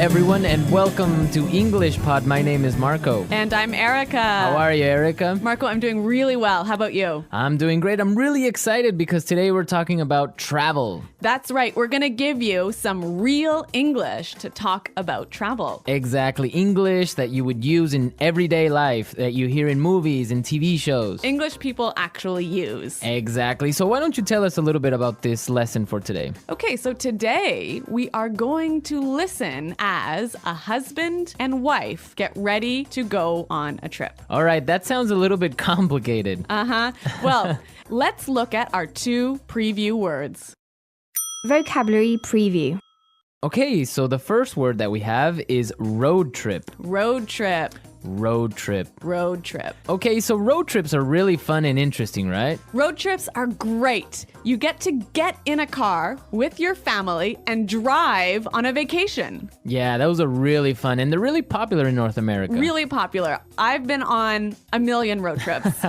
everyone, and welcome to English Pod. My name is Marco. And I'm Erica. How are you, Erica? Marco, I'm doing really well. How about you? I'm doing great. I'm really excited because today we're talking about travel. That's right. We're going to give you some real English to talk about travel. Exactly. English that you would use in everyday life, that you hear in movies and TV shows. English people actually use. Exactly. So why don't you tell us a little bit about this lesson for today? Okay, so today we are going to listen as a husband and wife get ready to go on a trip. All right, that sounds a little bit complicated. Well, let's look at our two preview words. Vocabulary preview. Okay, so the first word that we have is road trip. Road trip. Road trip. Road trip. Okay, so road trips are really fun and interesting, right? Road trips are great. You get to get in a car with your family and drive on a vacation. Yeah, those are really fun, and they're really popular in North America. Really popular. I've been on a million road trips.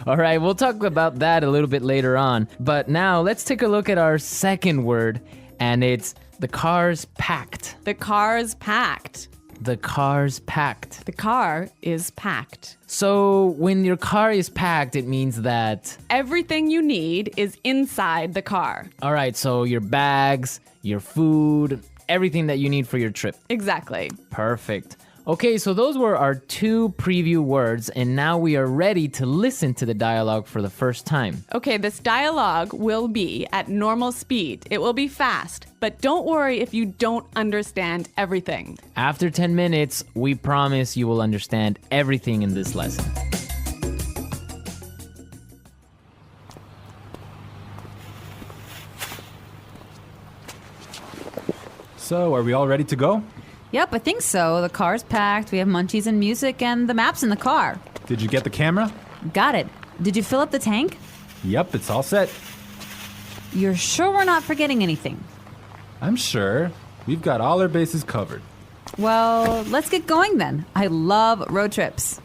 All right, we'll talk about that a little bit later on. But now let's take a look at our second word, and it's the car's packed. The car's packed. The car's packed. The car is packed. So when your car is packed, it means that... everything you need is inside the car. All right, so your bags, your food, everything that you need for your trip. Exactly. Perfect. Okay, so those were our two preview words, and now we are ready to listen to the dialogue for the first time. Okay, this dialogue will be at normal speed. It will be fast, but don't worry if you don't understand everything. After 10 minutes, we promise you will understand everything in this lesson. So, are we all ready to go? Yep, I think so. The car's packed, we have munchies and music, and the map's in the car. Did you get the camera? Got it. Did you fill up the tank? Yep, it's all set. You're sure we're not forgetting anything? I'm sure. We've got all our bases covered. Well, let's get going then. I love road trips.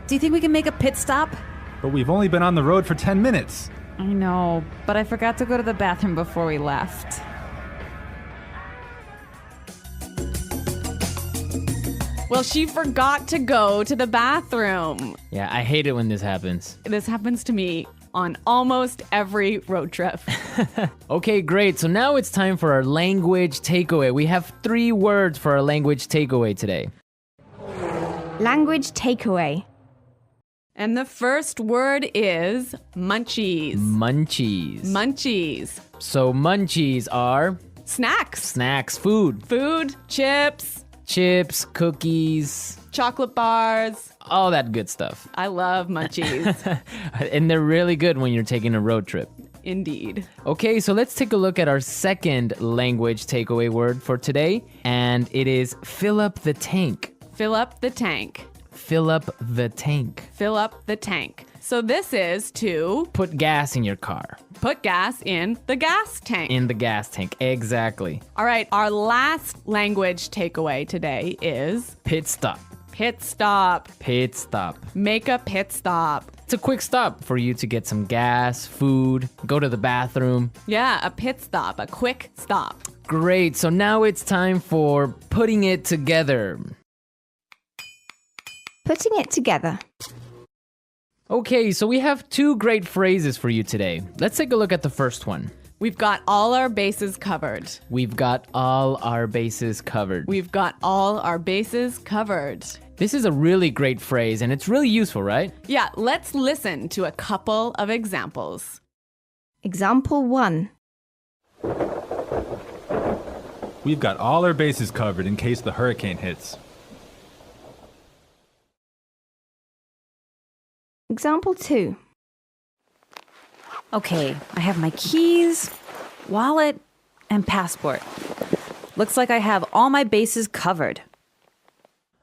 Do you think we can make a pit stop? But we've only been on the road for 10 minutes. I know, but I forgot to go to the bathroom before we left. Well, she forgot to go to the bathroom. Yeah, I hate it when this happens. This happens to me on almost every road trip. Okay, great. So now it's time for our language takeaway. We have 3 words for our language takeaway today. Language takeaway. And the first word is munchies. Munchies. Munchies. So munchies are Snacks. snacks, food, Food, chips, chips, cookies, chocolate bars. all that good stuff. I love munchies. And they're really good when you're taking a road trip. Indeed. Okay, so let's take a look at our second language takeaway word for today, and it is fill up the tank. Fill up the tank. Fill up the tank. Fill up the tank. So this is to Put gas in your car. put gas in the gas tank. In the gas tank, exactly. All right, our last language takeaway today is Pit stop. pit stop. Pit stop. Make a pit stop. It's a quick stop for you to get some gas, food, go to the bathroom. Yeah, a pit stop, a quick stop. Great, so now it's time for putting it together. Putting it together. Okay, so we have 2 great phrases for you today. Let's take a look at the first one. We've got all our bases covered. We've got all our bases covered. We've got all our bases covered. This is a really great phrase, and it's really useful, right? Yeah, let's listen to a couple of examples. Example 1. We've got all our bases covered in case the hurricane hits. Example 2. Okay, I have my keys, wallet, and passport. Looks like I have all my bases covered.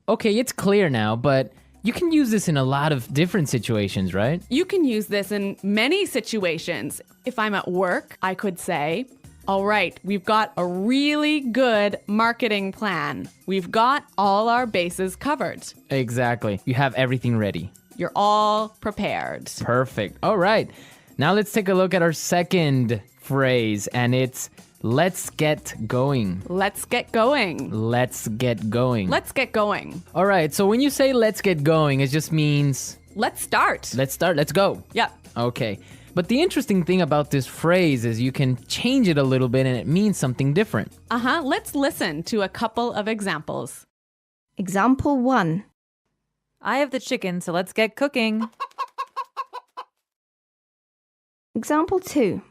Okay, it's clear now, but you can use this in a lot of different situations, right? You can use this in many situations. If I'm at work, I could say, All right, we've got a really good marketing plan. We've got all our bases covered. Exactly. You have everything ready. You're all prepared. Perfect. All right. Now let's take a look at our second phrase, and it's let's get going. Let's get going. Let's get going. Let's get going. All right. So when you say let's get going, it just means Let's start. let's start. Let's go. Yep. Okay. But the interesting thing about this phrase is you can change it a little bit and it means something different. Let's listen to a couple of examples. Example 1. I have the chicken, so let's get cooking. Example 2.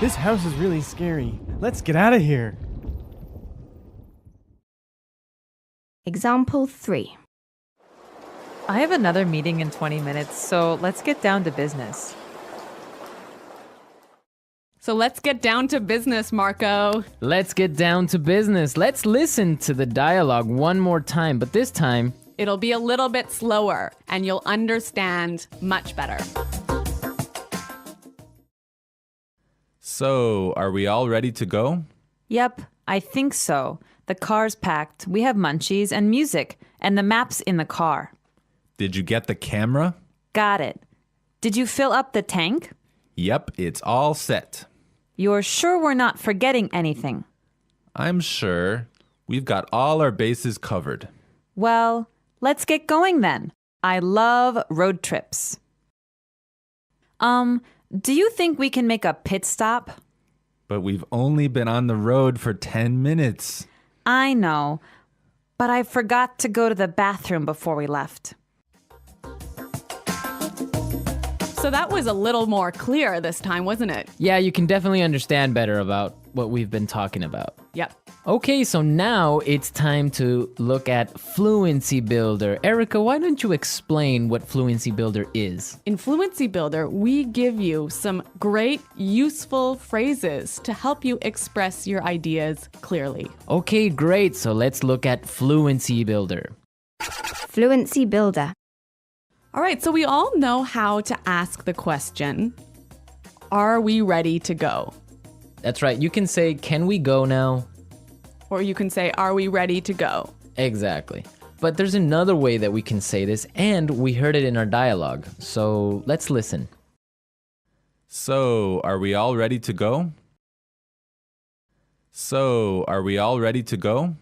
This house is really scary. Let's get out of here. Example 3. I have another meeting in 20 minutes, so let's get down to business. So let's get down to business, Marco. Let's get down to business. Let's listen to the dialogue one more time, but this time, It'll be a little bit slower and you'll understand much better. So, are we all ready to go? Yep, I think so. The car's packed, we have munchies and music, and the map's in the car. Did you get the camera? Got it. Did you fill up the tank? Yep, it's all set. You're sure we're not forgetting anything? I'm sure. We've got all our bases covered. Well, let's get going then. I love road trips. Do you think we can make a pit stop? But we've only been on the road for 10 minutes. I know, but I forgot to go to the bathroom before we left. So that was a little more clear this time, wasn't it? yeah, you can definitely understand better about what we've been talking about. Yep. Okay, so now it's time to look at Fluency Builder. Erica, why don't you explain what Fluency Builder is? In Fluency Builder, we give you some great, useful phrases to help you express your ideas clearly. Okay, great. So let's look at Fluency Builder. Fluency Builder. All right, so we all know how to ask the question, are we ready to go? That's right. You can say, can we go now? Or you can say, are we ready to go? Exactly. But there's another way that we can say this, and we heard it in our dialogue. So let's listen. So, are we all ready to go? So, are we all ready to go?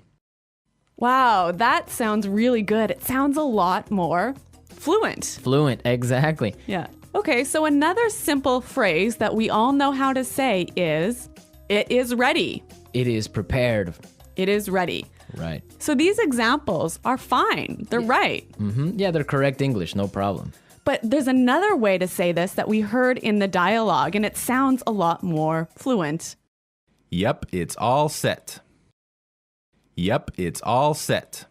Wow, that sounds really good. It sounds a lot more fluent. Fluent, exactly. Yeah. Okay, so another simple phrase that we all know how to say is, it is ready. It is prepared. It is ready. Right. So these examples are fine. They're right. Yeah, they're correct English, no problem. But there's another way to say this that we heard in the dialogue, and it sounds a lot more fluent. Yep, it's all set. Yep, it's all set.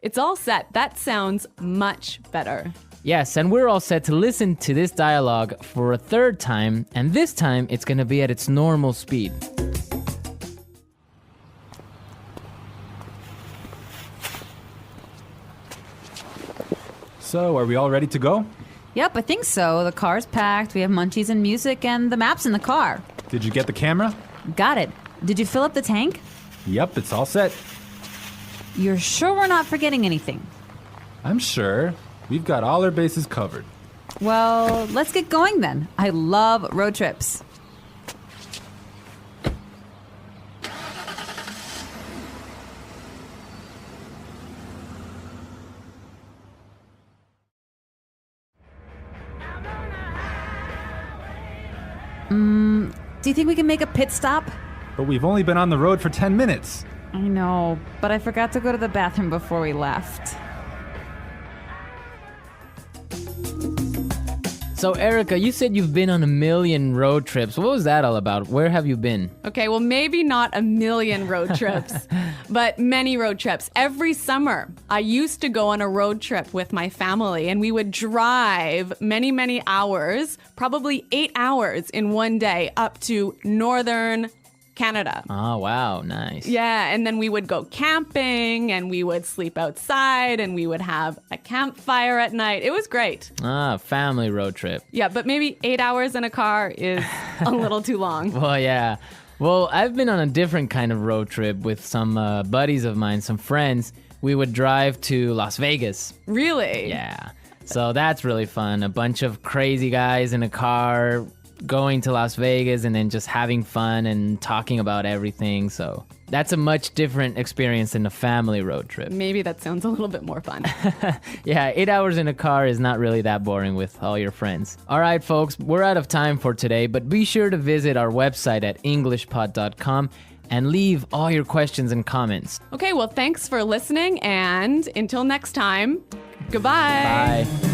It's all set. That sounds much better. Yes, and we're all set to listen to this dialogue for a third time, and this time it's going to be at its normal speed. So, are we all ready to go? Yep, I think so. The car's packed, we have munchies and music, and the map's in the car. Did you get the camera? Got it. Did you fill up the tank? Yep, it's all set. You're sure we're not forgetting anything? I'm sure. We've got all our bases covered. Well, let's get going then. I love road trips. Do you think we can make a pit stop? But we've only been on the road for 10 minutes. I know, but I forgot to go to the bathroom before we left. So, Erica, you said you've been on a million road trips. What was that all about? Where have you been? Okay, well, maybe not a million road trips, but many road trips. Every summer, I used to go on a road trip with my family, and we would drive many, many hours, probably 8 hours in one day, up to northern Canada. Oh, wow. Nice. Yeah, and then we would go camping and we would sleep outside and we would have a campfire at night. It was great. Ah, family road trip. Yeah, but maybe 8 hours in a car is a little too long. Well, yeah. Well, I've been on a different kind of road trip with some buddies of mine, some friends. We would drive to Las Vegas. Really? Yeah. So that's really fun. A bunch of crazy guys in a car going to Las Vegas and then just having fun and talking about everything. So that's a much different experience than a family road trip. Maybe that sounds a little bit more fun. Yeah, 8 hours in a car is not really that boring with all your friends. All right, folks, we're out of time for today, but be sure to visit our website at englishpod.com and leave all your questions and comments. Okay, well, thanks for listening, and until next time, goodbye. Bye.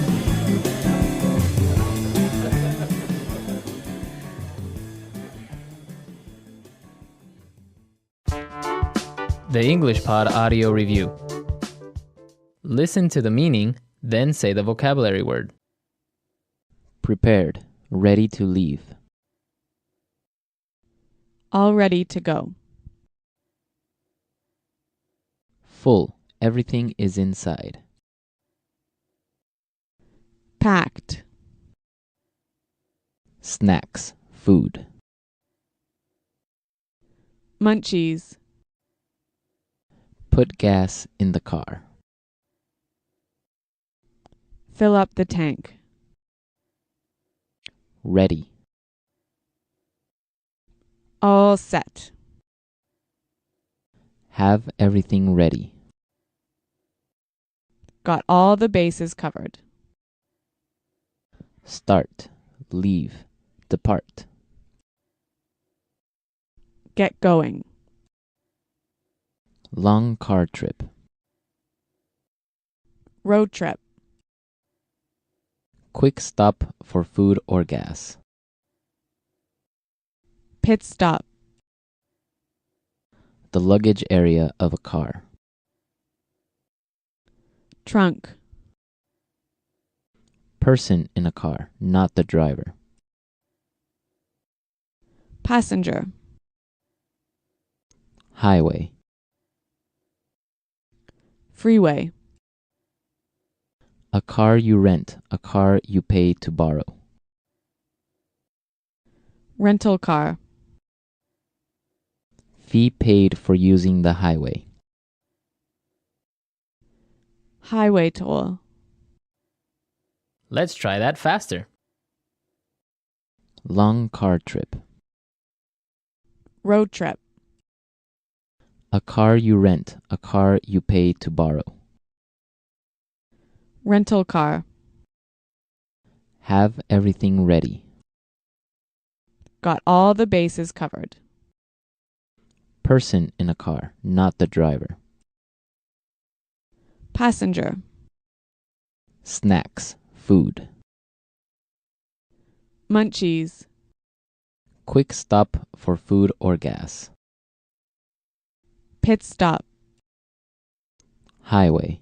The English Pod Audio Review. Listen to the meaning, then say the vocabulary word. Prepared, ready to leave. All ready to go. Full, everything is inside. Packed. Snacks, food. Munchies. Put gas in the car. Fill up the tank. Ready. All set. Have everything ready. Got all the bases covered. Start, leave, depart. Get going. Long car trip. Road trip. Quick stop for food or gas. Pit stop. The luggage area of a car. Trunk. Person in a car, not the driver. Passenger. Highway. Freeway. A car you rent, a car you pay to borrow. Rental car. Fee paid for using the highway. Highway toll. Let's try that faster. Long car trip. Road trip. A car you rent, a car you pay to borrow. Rental car. Have everything ready. Got all the bases covered. Person in a car, not the driver. Passenger. Snacks, food. Munchies. Quick stop for food or gas. Pit stop. Highway.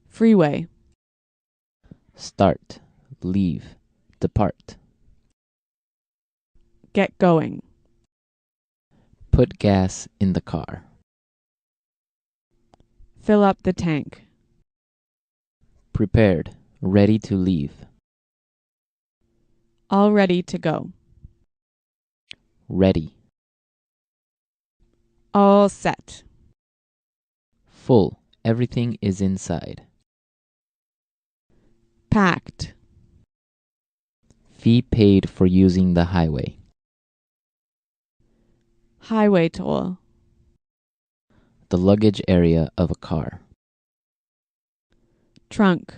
Freeway. Start, leave, depart. Get going. Put gas in the car. Fill up the tank. Prepared, ready to leave. All ready to go. Ready. All set. Full, everything is inside. Packed. Fee paid for using the highway. Highway toll. The luggage area of a car. Trunk.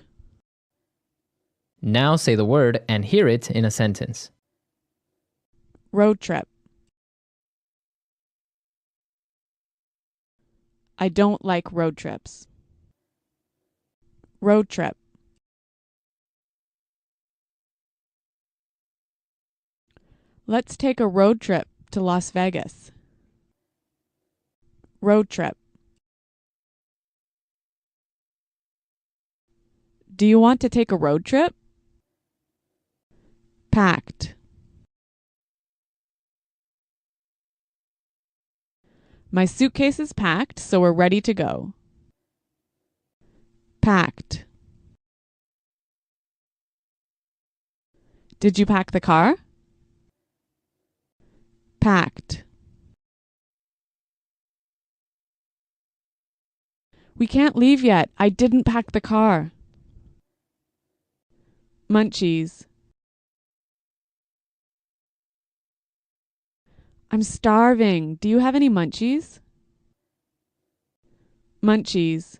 Now say the word and hear it in a sentence. Road trip. I don't like road trips. Road trip. Let's take a road trip to Las Vegas. Road trip. Do you want to take a road trip? Packed. My suitcase is packed, so we're ready to go. Packed. Did you pack the car? Packed. We can't leave yet. I didn't pack the car. Munchies. I'm starving. Do you have any munchies? Munchies.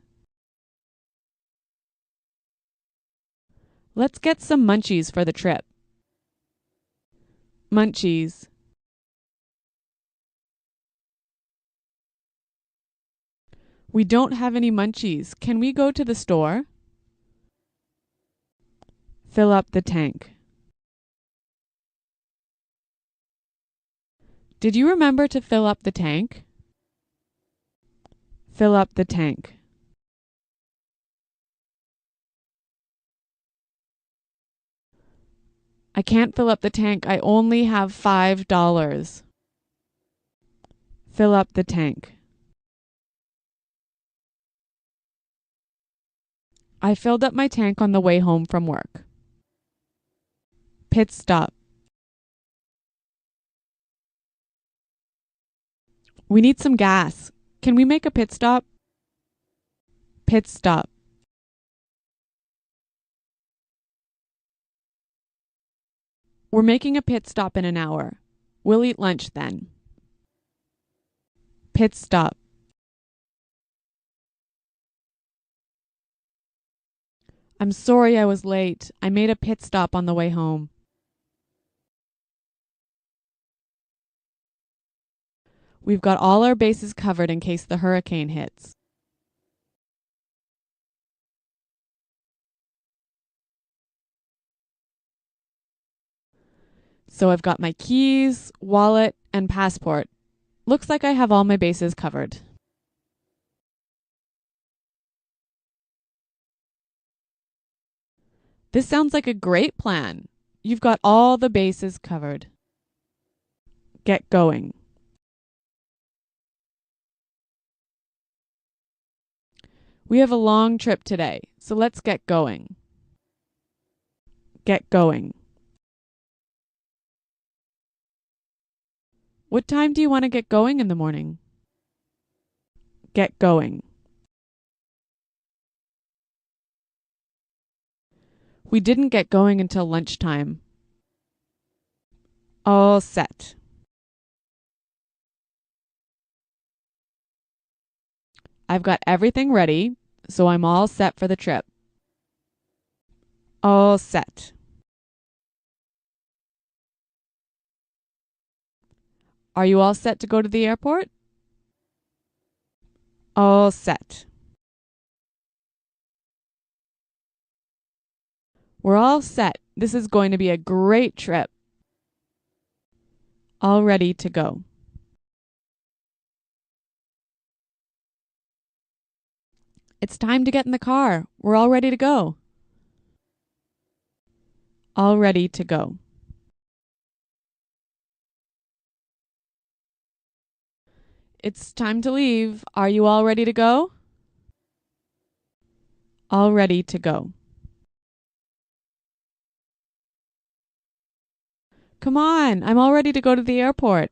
Let's get some munchies for the trip. Munchies. We don't have any munchies. Can we go to the store? Fill up the tank. Did you remember to fill up the tank? Fill up the tank. I can't fill up the tank. I only have $5. Fill up the tank. I filled up my tank on the way home from work. Pit stop. We need some gas. Can we make a pit stop? Pit stop. We're making a pit stop in an hour. We'll eat lunch then. Pit stop. I'm sorry I was late. I made a pit stop on the way home. We've got all our bases covered in case the hurricane hits. So I've got my keys, wallet, and passport. Looks like I have all my bases covered. This sounds like a great plan. You've got all the bases covered. Get going. We have a long trip today, so let's get going. Get going. What time do you want to get going in the morning? Get going. We didn't get going until lunchtime. All set. I've got everything ready, so I'm all set for the trip. All set. Are you all set to go to the airport? All set. We're all set. This is going to be a great trip. All ready to go. It's time to get in the car. We're all ready to go. All ready to go. It's time to leave. Are you all ready to go? All ready to go. Come on, I'm all ready to go to the airport.